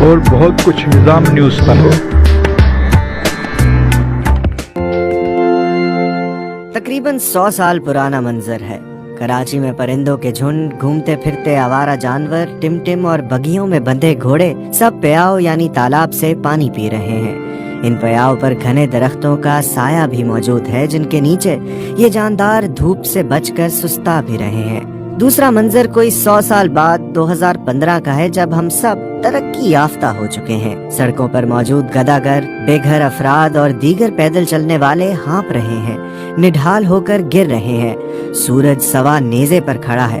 اور بہت کچھ نظام نیوز پر ہو۔ تقریباً 100 سال پرانا منظر ہے۔ کراچی میں پرندوں کے جھنڈ، گھومتے پھرتے آوارہ جانور، ٹم اور بگیوں میں بندھے گھوڑے سب پیاؤ یعنی تالاب سے پانی پی رہے ہیں۔ ان پیاؤ پر گھنے درختوں کا سایہ بھی موجود ہے جن کے نیچے یہ جاندار دھوپ سے بچ کر سستا بھی رہے ہیں۔ دوسرا منظر کوئی 100 سال بعد 2015 کا ہے، جب ہم سب ترقی یافتہ ہو چکے ہیں۔ سڑکوں پر موجود گداگر، بے گھر افراد اور دیگر پیدل چلنے والے ہانپ رہے ہیں، نڈھال ہو کر گر رہے ہیں۔ سورج سوا نیزے پر کھڑا ہے،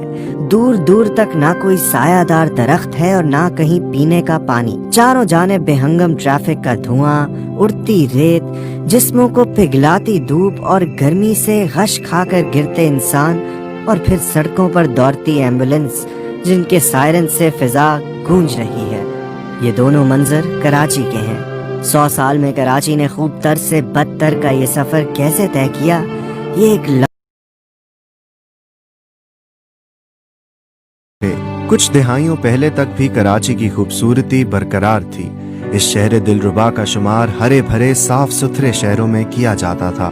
دور دور تک نہ کوئی سایہ دار درخت ہے اور نہ کہیں پینے کا پانی۔ چاروں جانب بے ہنگم ٹریفک کا دھواں، اڑتی ریت، جسموں کو پگھلاتی دھوپ اور گرمی سے غش کھا کر گرتے انسان، اور پھر سڑکوں پر دوڑتی ایمبولینس جن کے سائرن سے فضا گونج رہی ہے۔ یہ دونوں منظر کراچی کے ہیں۔ 100 سال میں کراچی نے خوب تر سے بدتر کا یہ سفر کیسے طے کیا، یہ ایک کچھ دہائیوں پہلے تک بھی کراچی کی خوبصورتی برقرار تھی۔ اس شہر دلربا کا شمار ہرے بھرے صاف ستھرے شہروں میں کیا جاتا تھا۔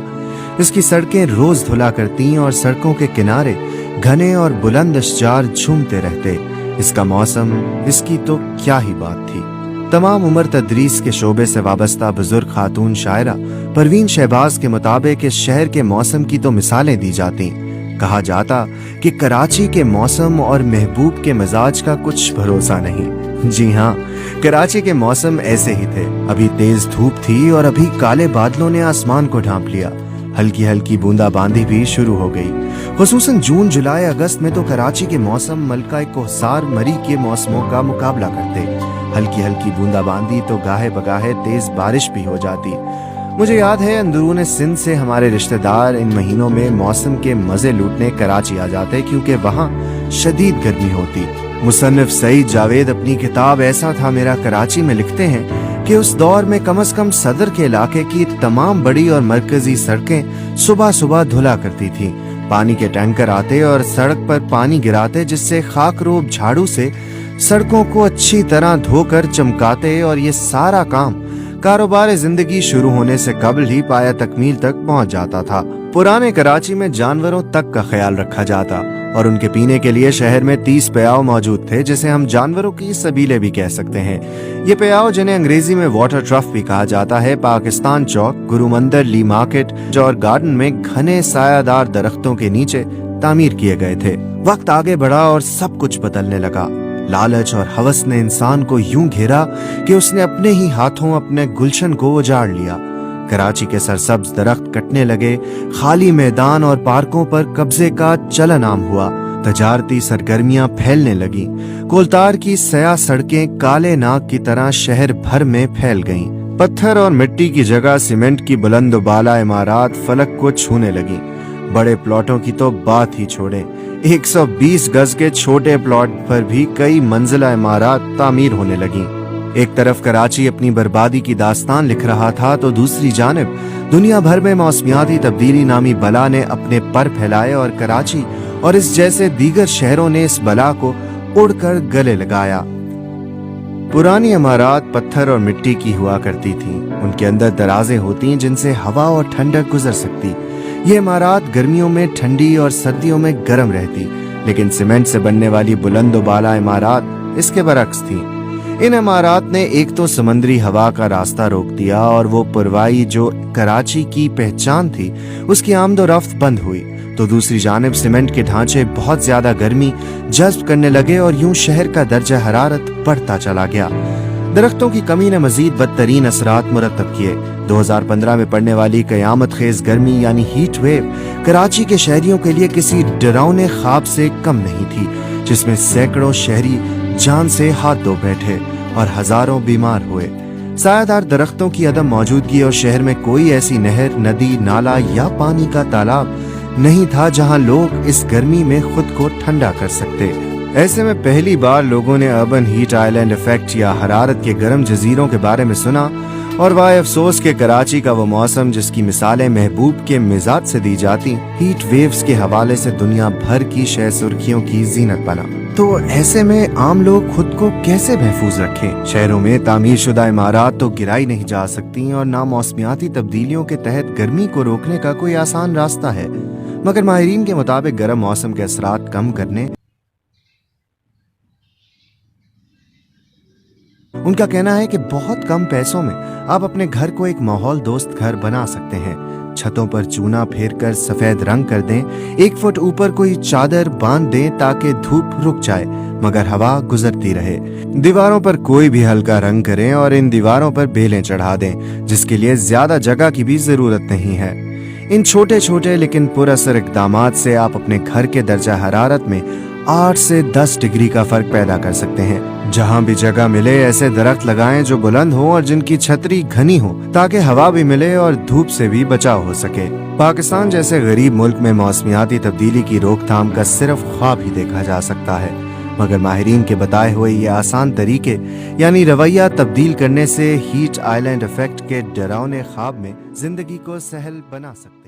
اس کی سڑکیں روز دھلا کرتیں اور سڑکوں کے کنارے گھنے اور بلند اشجار جھومتے رہتے۔ اس کا موسم، اس کی تو کیا ہی بات تھی۔ تمام عمر تدریس کے شعبے سے وابستہ بزرگ خاتون شاعرہ پروین شہباز کے مطابق اس شہر کے موسم کی تو مثالیں دی جاتی۔ کہا جاتا کہ کراچی کے موسم اور محبوب کے مزاج کا کچھ بھروسہ نہیں۔ جی ہاں، کراچی کے موسم ایسے ہی تھے۔ ابھی تیز دھوپ تھی اور ابھی کالے بادلوں نے آسمان کو ڈھانپ لیا۔ ہلکی ہلکی بوندا باندی بھی شروع ہو گئی۔ خصوصاً جون، جولائی، اگست میں تو کراچی کے موسم ملکہ کوہسار، مری کے موسموں کا مقابلہ کرتے۔ ہلکی ہلکی بوندا باندی تو گاہے بگاہے تیز بارش بھی ہو جاتی۔ مجھے یاد ہے اندرون سندھ سے ہمارے رشتہ دار ان مہینوں میں موسم کے مزے لوٹنے کراچی آ جاتے، کیونکہ وہاں شدید گرمی ہوتی۔ مصنف سعید جاوید اپنی کتاب ایسا تھا میرا کراچی میں لکھتے ہیں کہ اس دور میں کم از کم صدر کے علاقے کی تمام بڑی اور مرکزی سڑکیں صبح صبح دھلا کرتی تھیں۔ پانی کے ٹینکر آتے اور سڑک پر پانی گراتے، جس سے خاک روب جھاڑو سے سڑکوں کو اچھی طرح دھو کر چمکاتے، اور یہ سارا کام کاروبار زندگی شروع ہونے سے قبل ہی پایا تکمیل تک پہنچ جاتا تھا۔ پرانے کراچی میں جانوروں تک کا خیال رکھا جاتا اور ان کے پینے کے لیے شہر میں 30 پیاؤ موجود تھے، جسے ہم جانوروں کی سبیلے بھی کہہ سکتے ہیں۔ یہ پیاؤ، جنہیں انگریزی میں واٹر ٹرف بھی کہا جاتا ہے، پاکستان چوک، گرو مندر، لی مارکیٹ اور گارڈن میں گھنے سایہ دار درختوں کے نیچے تعمیر کیے گئے تھے۔ وقت آگے بڑھا اور سب کچھ بدلنے لگا۔ لالچ اور ہوس نے انسان کو یوں گھیرا کہ اس نے اپنے ہی ہاتھوں اپنے گلشن کو اجاڑ لیا۔ کراچی کے سرسبز درخت کٹنے لگے، خالی میدان اور پارکوں پر قبضے کا چلن عام ہوا، تجارتی سرگرمیاں پھیلنے لگیں، کولتار کی سیاہ سڑکیں کالے ناگ کی طرح شہر بھر میں پھیل گئیں، پتھر اور مٹی کی جگہ سیمنٹ کی بلند و بالا عمارات فلک کو چھونے لگیں۔ بڑے پلاٹوں کی تو بات ہی چھوڑیں، 120 گز کے چھوٹے پلاٹ پر بھی کئی منزلہ عمارات تعمیر ہونے لگیں۔ ایک طرف کراچی اپنی بربادی کی داستان لکھ رہا تھا تو دوسری جانب دنیا بھر میں موسمیاتی تبدیلی نامی بلا نے اپنے پر پھیلائے، اور کراچی اور اس جیسے دیگر شہروں نے اس بلا کو اڑ کر گلے لگایا۔ پرانی عمارات پتھر اور مٹی کی ہوا کرتی تھیں، ان کے اندر درازیں ہوتی جن سے ہوا اور ٹھنڈک گزر سکتی۔ یہ عمارات گرمیوں میں ٹھنڈی اور سردیوں میں گرم رہتی، لیکن سیمنٹ سے بننے والی بلند و بالا عمارات اس کے برعکس تھیں۔ ان عمارات نے ایک تو سمندری ہوا کا راستہ روک دیا، اور وہ پروائی جو کراچی کی پہچان تھی اس کی آمد و رفت بند ہوئی، تو دوسری جانب سیمنٹ کے ڈھانچے بہت زیادہ گرمی جذب کرنے لگے، اور یوں شہر کا درجہ حرارت بڑھتا چلا گیا۔ درختوں کی کمی نے مزید بدترین اثرات مرتب کیے۔ 2015 میں پڑنے والی قیامت خیز گرمی یعنی ہیٹ ویو کراچی کے شہریوں کے لیے کسی ڈراؤنے خواب سے کم نہیں تھی، جس میں سینکڑوں شہری جان سے ہاتھ دھو بیٹھے اور ہزاروں بیمار ہوئے۔ سایہ درختوں کی عدم موجودگی اور شہر میں کوئی ایسی نہر، ندی، نالا یا پانی کا تالاب نہیں تھا جہاں لوگ اس گرمی میں خود کو ٹھنڈا کر سکتے۔ ایسے میں پہلی بار لوگوں نے اربن ہیٹ آئی لینڈ ایفیکٹ یا حرارت کے گرم جزیروں کے بارے میں سنا، اور وائے افسوس کہ کراچی کا وہ موسم جس کی مثالیں محبوب کے مزاج سے دی جاتی، ہیٹ ویوز کے حوالے سے دنیا بھر کی شہ سرخیوں کی زینت بنا۔ تو ایسے میں عام لوگ خود کو کیسے محفوظ رکھیں؟ شہروں میں تعمیر شدہ عمارات تو گرائی نہیں جا سکتی اور نہ موسمیاتی تبدیلیوں کے تحت گرمی کو روکنے کا کوئی آسان راستہ ہے، مگر ماہرین کے مطابق گرم موسم کے اثرات کم کرنے ان کا کہنا ہے کہ بہت کم پیسوں میں آپ اپنے گھر کو ایک ماحول دوست گھر بنا سکتے ہیں۔ چھتوں پر چونا پھیر کر سفید رنگ کر دیں، 1 فٹ اوپر کوئی چادر باندھ دیں تاکہ دھوپ رک جائے مگر ہوا گزرتی رہے۔ دیواروں پر کوئی بھی ہلکا رنگ کریں اور ان دیواروں پر بیلیں چڑھا دیں، جس کے لیے زیادہ جگہ کی بھی ضرورت نہیں ہے۔ ان چھوٹے چھوٹے لیکن پر اثر اقدامات سے آپ اپنے گھر کے درجہ حرارت میں 8 سے 10 ڈگری کا فرق پیدا کر سکتے ہیں۔ جہاں بھی جگہ ملے ایسے درخت لگائیں جو بلند ہوں اور جن کی چھتری گھنی ہو تاکہ ہوا بھی ملے اور دھوپ سے بھی بچاؤ ہو سکے۔ پاکستان جیسے غریب ملک میں موسمیاتی تبدیلی کی روک تھام کا صرف خواب ہی دیکھا جا سکتا ہے، مگر ماہرین کے بتائے ہوئے یہ آسان طریقے یعنی رویہ تبدیل کرنے سے ہیٹ آئی لینڈ ایفیکٹ کے ڈراؤنے خواب میں زندگی کو سہل بنا سکتے ہیں۔